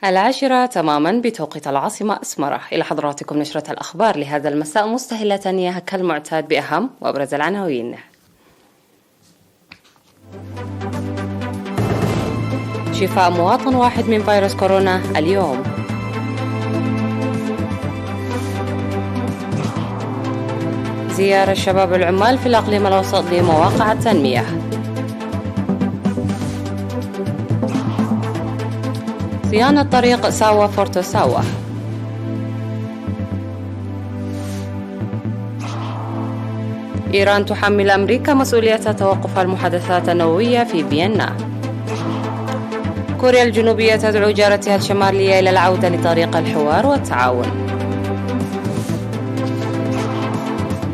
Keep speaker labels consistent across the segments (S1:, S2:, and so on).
S1: العاشرة تماما بتوقيت العاصمة أسمرة. إلى حضراتكم نشرة الأخبار لهذا المساء، مستهلة إياها كالمعتاد بأهم وأبرز العناوين. شفاء مواطن واحد من فيروس كورونا اليوم. زيارة الشباب العمال في الأقليم الأوسط لمواقع التنمية. صيانة طريق ساوا فورتو ساوا. إيران تحمل أمريكا مسؤولية توقف المحادثات النووية في فيينا. كوريا الجنوبية تدعو جارتها الشمالية إلى العودة لطريق الحوار والتعاون.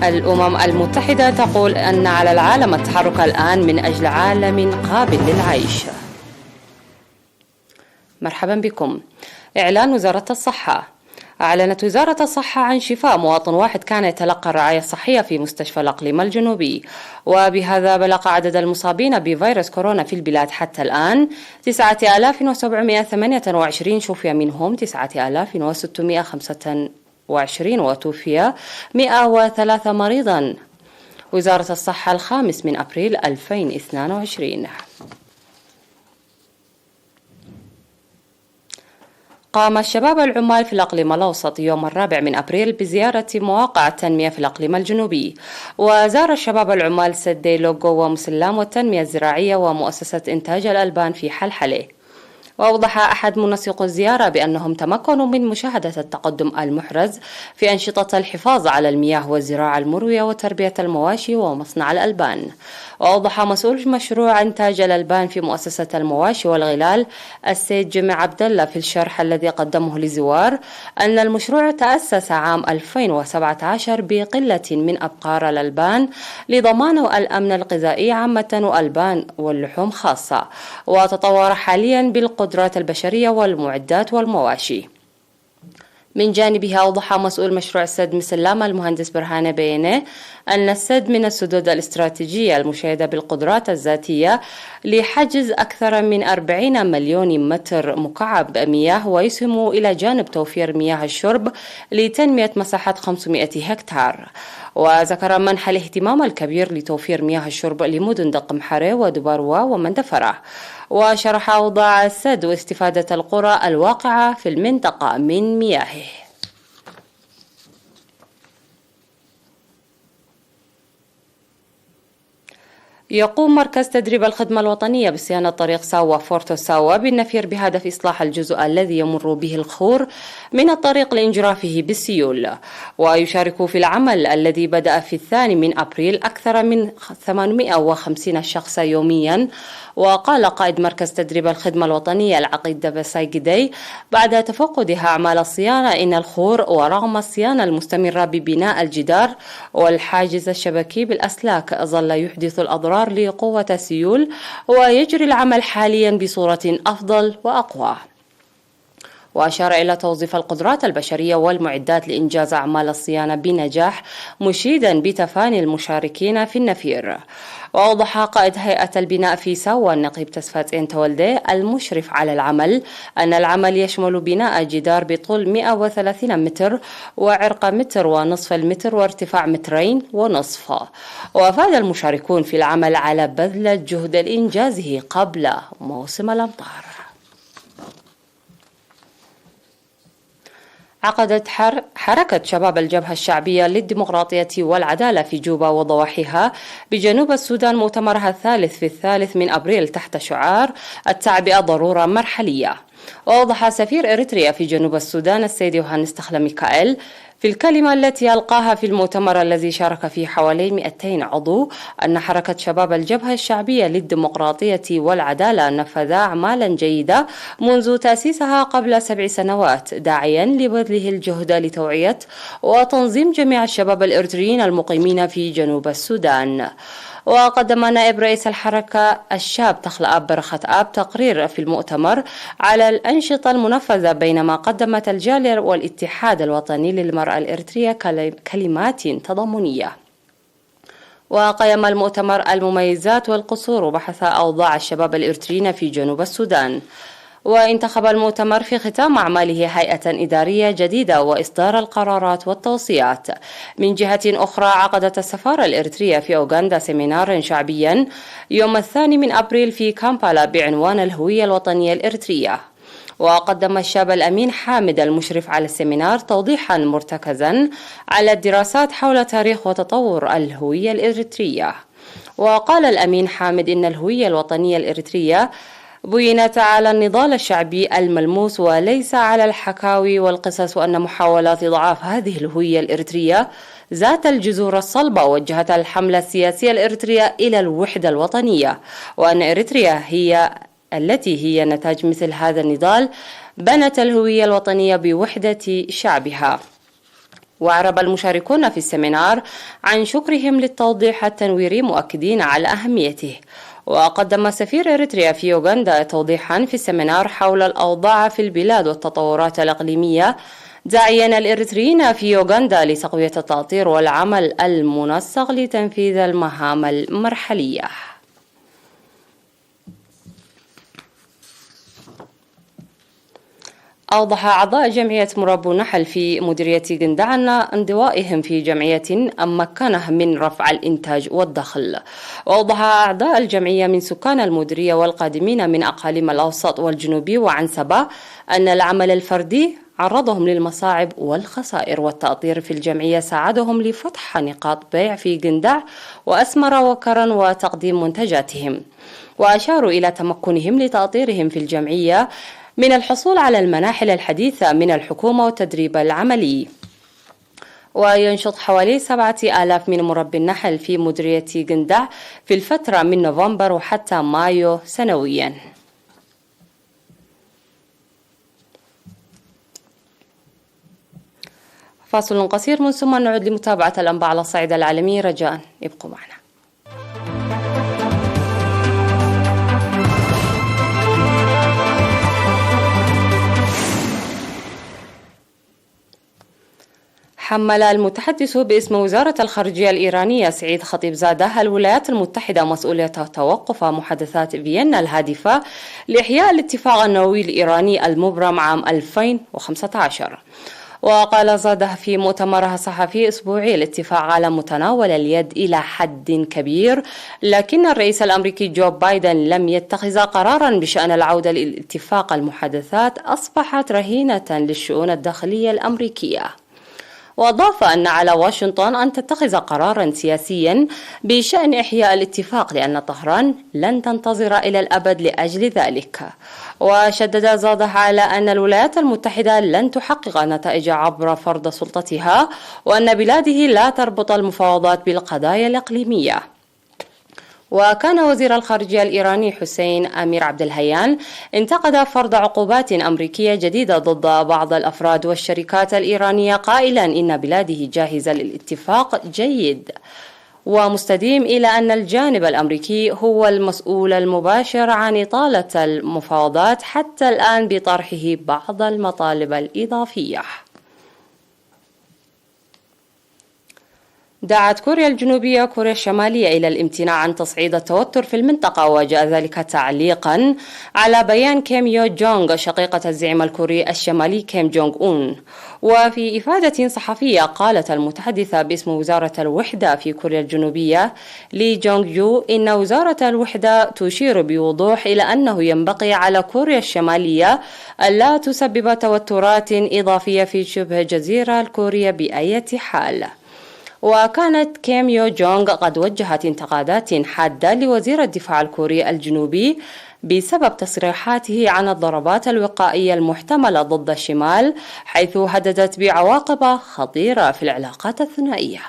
S1: الأمم المتحدة تقول أن على العالم التحرك الآن من أجل عالم قابل للعيش. مرحبا بكم. إعلان وزارة الصحة. أعلنت وزارة الصحة عن شفاء مواطن واحد كان يتلقى الرعاية الصحية في مستشفى الأقليم الجنوبي، وبهذا بلغ عدد المصابين بفيروس كورونا في البلاد حتى الآن 9728، شفي منهم 9625 وتوفي 103 مريضا. وزارة الصحة 5 أبريل 2022. قام الشباب العمال في الأقليم الأوسط يوم 4 أبريل بزيارة مواقع التنمية في الأقليم الجنوبي، وزار الشباب العمال سدي لوغو ومسلام والتنمية الزراعية ومؤسسة إنتاج الألبان في حلحلة. وأوضح أحد منسقو الزيارة بأنهم تمكنوا من مشاهدة التقدم المحرز في أنشطة الحفاظ على المياه والزراعة المروية وتربية المواشي ومصنع الألبان. وأوضح مسؤول مشروع إنتاج الألبان في مؤسسة المواشي والغلال السيد جمع عبد الله في الشرح الذي قدمه للزوار أن المشروع تأسس عام 2017 بقلة من أبقار الألبان لضمان الأمن الغذائي عامة والألبان واللحوم خاصة، وتطور حاليا بالقدرات البشرية والمعدات والمواشي. من جانبها أوضح مسؤول مشروع السد مسلام المهندس برهان بينه أن السد من السدود الاستراتيجية المشيدة بالقدرات الذاتية لحجز أكثر من 40 مليون متر مكعب مياه، ويسهم إلى جانب توفير مياه الشرب لتنمية مساحة 500 هكتار. وذكر منح الاهتمام الكبير لتوفير مياه الشرب لمدن دقم حري ودباروا ومندفرة. وشرح أوضاع السد واستفادة القرى الواقعة في المنطقة من مياهه. يقوم مركز تدريب الخدمة الوطنية بصيانة طريق ساوا فورتو ساوا بالنفير بهدف إصلاح الجزء الذي يمر به الخور من الطريق لإنجرافه بالسيول. ويشارك في العمل الذي بدأ في 2 أبريل أكثر من 850 شخصا يوميا. وقال قائد مركز تدريب الخدمة الوطنية العقيد دبسايقدي بعد تفقدها أعمال الصيانة إن الخور ورغم الصيانة المستمرة ببناء الجدار والحاجز الشبكي بالأسلاك ظل يحدث الأضرار لقوة السيول، ويجري العمل حاليا بصورة أفضل وأقوى. وأشار إلى توظيف القدرات البشرية والمعدات لإنجاز أعمال الصيانة بنجاح، مشيدا بتفاني المشاركين في النفير. وأوضح قائد هيئة البناء في ساوا النقيب تسفات إنتولدي المشرف على العمل أن العمل يشمل بناء جدار بطول 130 متر وعرق 1.5 متر وارتفاع 2.5 متر. وأفاد المشاركون في العمل على بذل جهد لإنجازه قبل موسم الأمطار. عقدت حركة شباب الجبهة الشعبية للديمقراطية والعدالة في جوبا وضواحيها بجنوب السودان مؤتمرها الثالث في 3 أبريل تحت شعار التعبئة ضرورة مرحلية. وأوضح سفير إريتريا في جنوب السودان السيد يوهانس تخلا ميكائيل في الكلمة التي ألقاها في المؤتمر الذي شارك فيه حوالي 200 عضو أن حركة شباب الجبهة الشعبية للديمقراطية والعدالة نفذ أعمالا جيدة منذ تأسيسها قبل 7 سنوات، داعيا لبذله الجهد لتوعية وتنظيم جميع الشباب الإريتريين المقيمين في جنوب السودان. وقدم نائب رئيس الحركة الشاب تخلا أب برخة أب تقرير في المؤتمر على الأنشطة المنفذة، بينما قدمت الجالية والاتحاد الوطني للمرأة الإريترية كلمات تضامنية. وقيم المؤتمر المميزات والقصور وبحث أوضاع الشباب الإريتريين في جنوب السودان. وانتخب المؤتمر في ختام أعماله هيئة إدارية جديدة وإصدار القرارات والتوصيات. من جهة أخرى، عقدت السفارة الإريترية في أوغندا سيمينارا شعبيا يوم 2 أبريل في كامبالا بعنوان الهوية الوطنية الإريترية. وقدم الشاب الأمين حامد المشرف على السيمينار توضيحا مرتكزا على الدراسات حول تاريخ وتطور الهوية الإريترية. وقال الأمين حامد إن الهوية الوطنية الإريترية بنيت على النضال الشعبي الملموس وليس على الحكاوي والقصص، وأن محاولات إضعاف هذه الهوية الإريترية ذات الجذور الصلبة وجهت الحملة السياسية الإريترية إلى الوحدة الوطنية، وأن إريتريا هي نتاج مثل هذا النضال بنت الهوية الوطنية بوحدة شعبها. وأعرب المشاركون في السيمينار عن شكرهم للتوضيح التنويري مؤكدين على أهميته. وقدم سفير إريتريا في أوغندا توضيحا في السيمينار حول الأوضاع في البلاد والتطورات الإقليمية، داعيا الإريتريين في أوغندا لتقوية التأطير والعمل المنسق لتنفيذ المهام المرحلية. أوضح أعضاء جمعية مربو نحل في مديرية جندع أن انضوائهم في جمعية مكنه من رفع الإنتاج والدخل. وأوضح أعضاء الجمعية من سكان المديرية والقادمين من أقاليم الأوسط والجنوبي وعنسبة أن العمل الفردي عرضهم للمصاعب والخسائر، والتأطير في الجمعية ساعدهم لفتح نقاط بيع في جندع وأسمر وكرن وتقديم منتجاتهم. وأشاروا إلى تمكنهم لتأطيرهم في الجمعية من الحصول على المناحل الحديثة من الحكومة والتدريب العملي. وينشط حوالي 7,000 من مربي النحل في مديرية جندع في الفترة من نوفمبر وحتى مايو سنويا. فاصل قصير من ثم نعود لمتابعة الأنباء على الصعيد العالمي. رجاء ابقوا معنا. حمل المتحدث باسم وزارة الخارجية الإيرانية سعيد خطيبزادة الولايات المتحدة مسؤولية توقف محادثات فيينا الهادفة لإحياء الاتفاق النووي الإيراني المبرم عام 2015. وقال زاده في مؤتمرها الصحفي أسبوعي الاتفاق على متناول اليد إلى حد كبير، لكن الرئيس الأمريكي جو بايدن لم يتخذ قرارا بشأن العودة للاتفاق. المحادثات أصبحت رهينة للشؤون الداخلية الأمريكية. وأضاف أن على واشنطن أن تتخذ قرارا سياسيا بشأن إحياء الاتفاق، لأن طهران لن تنتظر إلى الأبد لأجل ذلك. وشدد زاده على أن الولايات المتحدة لن تحقق نتائج عبر فرض سلطتها، وأن بلاده لا تربط المفاوضات بالقضايا الإقليمية. وكان وزير الخارجية الإيراني حسين أمير عبد الهيان انتقد فرض عقوبات أمريكية جديدة ضد بعض الأفراد والشركات الإيرانية، قائلا إن بلاده جاهزة للاتفاق جيد ومستديم، إلى أن الجانب الأمريكي هو المسؤول المباشر عن إطالة المفاوضات حتى الآن بطرحه بعض المطالب الإضافية. دعت كوريا الجنوبية كوريا الشمالية إلى الامتناع عن تصعيد التوتر في المنطقة، وجاء ذلك تعليقا على بيان كيم يو جونغ شقيقة الزعيم الكوري الشمالي كيم جونغ أون. وفي إفادة صحفية قالت المتحدثة باسم وزارة الوحدة في كوريا الجنوبية لي جونغ يو إن وزارة الوحدة تشير بوضوح إلى أنه ينبغي على كوريا الشمالية ألا تسبب توترات إضافية في شبه الجزيرة الكورية بأي حال. وكانت كيم يو جونغ قد وجهت انتقادات حادة لوزير الدفاع الكوري الجنوبي بسبب تصريحاته عن الضربات الوقائية المحتملة ضد الشمال، حيث هددت بعواقب خطيرة في العلاقات الثنائية.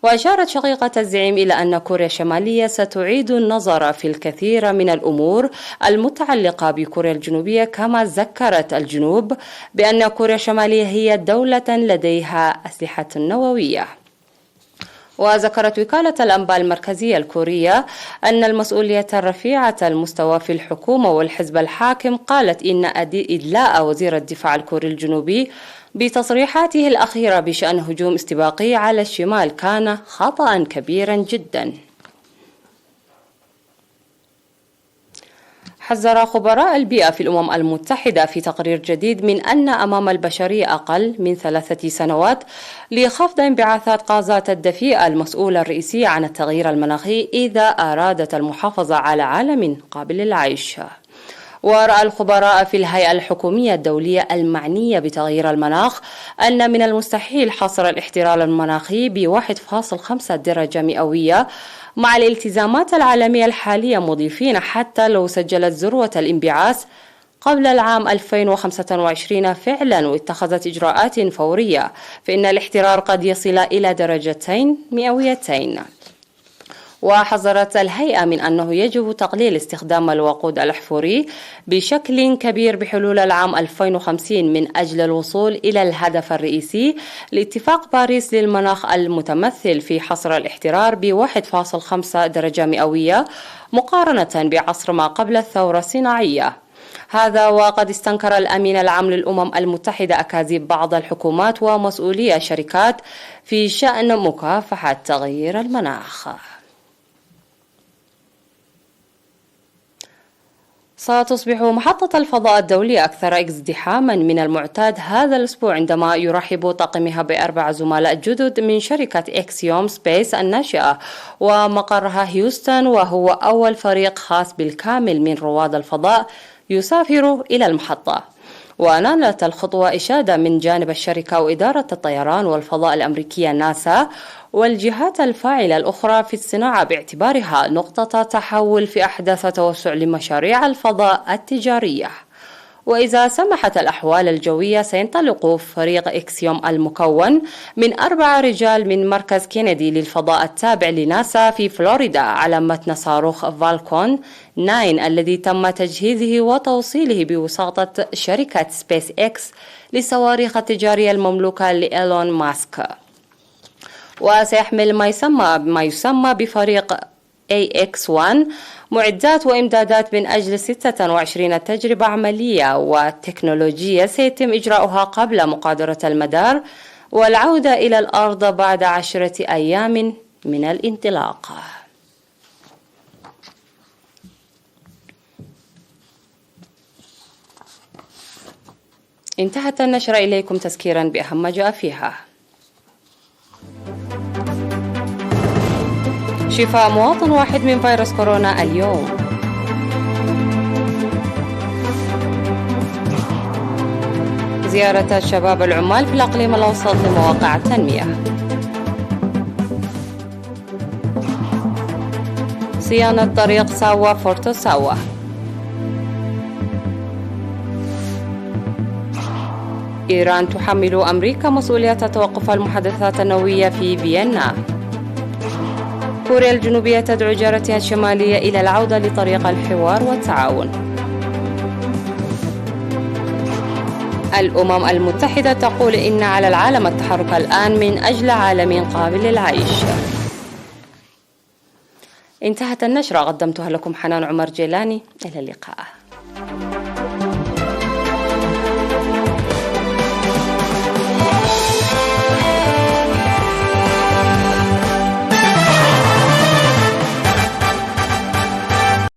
S1: وأشارت شقيقة الزعيم إلى أن كوريا الشمالية ستعيد النظر في الكثير من الأمور المتعلقة بكوريا الجنوبية، كما ذكرت الجنوب بأن كوريا الشمالية هي دولة لديها أسلحة نووية. وذكرت وكالة الأنباء المركزية الكورية أن المسؤولية الرفيعة المستوى في الحكومة والحزب الحاكم قالت إن إدلاء وزير الدفاع الكوري الجنوبي بتصريحاته الأخيرة بشأن هجوم استباقي على الشمال كان خطأ كبيرا جدا. حذر خبراء البيئة في الأمم المتحدة في تقرير جديد من أن أمام البشرية أقل من 3 سنوات لخفض انبعاثات غازات الدفيئة المسؤولة الرئيسية عن التغيير المناخي إذا أرادت المحافظة على عالم قابل للعيش. ورأى الخبراء في الهيئة الحكومية الدولية المعنية بتغيير المناخ أن من المستحيل حصر الاحترار المناخي ب1.5 درجة مئوية مع الالتزامات العالمية الحالية، مضيفين حتى لو سجلت ذروة الانبعاث قبل العام 2025 فعلا واتخذت إجراءات فورية، فإن الاحترار قد يصل إلى 2 درجات مئويتين. وحذرت الهيئة من أنه يجب تقليل استخدام الوقود الأحفوري بشكل كبير بحلول العام 2050 من أجل الوصول إلى الهدف الرئيسي لاتفاق باريس للمناخ المتمثل في حصر الاحترار ب1.5 درجة مئوية مقارنة بعصر ما قبل الثورة الصناعية. هذا وقد استنكر الأمين العام للأمم المتحدة أكاذيب بعض الحكومات ومسؤولي الشركات في شأن مكافحة تغيير المناخ. ستصبح محطة الفضاء الدولية أكثر ازدحاما من المعتاد هذا الأسبوع عندما يرحب طاقمها ب4 زملاء جدد من شركة إكسيوم سبيس الناشئة ومقرها هيوستن، وهو أول فريق خاص بالكامل من رواد الفضاء يسافر إلى المحطة. ونالت الخطوة إشادة من جانب الشركة وإدارة الطيران والفضاء الأمريكية ناسا والجهات الفاعلة الأخرى في الصناعة، باعتبارها نقطة تحول في أحداث توسع لمشاريع الفضاء التجارية. وإذا سمحت الأحوال الجوية سينطلق فريق إكسيوم المكون من 4 رجال من مركز كينيدي للفضاء التابع لناسا في فلوريدا على متن صاروخ فالكون 9 الذي تم تجهيزه وتوصيله بواسطة شركة سبيس إكس للصواريخ التجارية المملوكة لإيلون ماسك. وسيحمل ما يسمى بفريق AX1 معدات وإمدادات من أجل 26 تجربة عملية وتكنولوجية سيتم إجراؤها قبل مغادرة المدار والعودة إلى الأرض بعد 10 أيام من الانطلاق. انتهت النشرة، إليكم تذكيرا بأهم ما جاء فيها. شفاء مواطن واحد من فيروس كورونا اليوم. زيارة شباب العمال في الأقليم الأوسط لمواقع التنمية. صيانة طريق ساوا فورتو ساوا. إيران تحمل أمريكا مسؤولية توقف المحادثات النووية في فيينا. كوريا الجنوبية تدعو جارتها الشمالية إلى العودة لطريق الحوار والتعاون. الأمم المتحدة تقول إن على العالم التحرك الآن من أجل عالم قابل للعيش. انتهت النشرة، قدمتها لكم حنان عمر جيلاني، إلى اللقاء.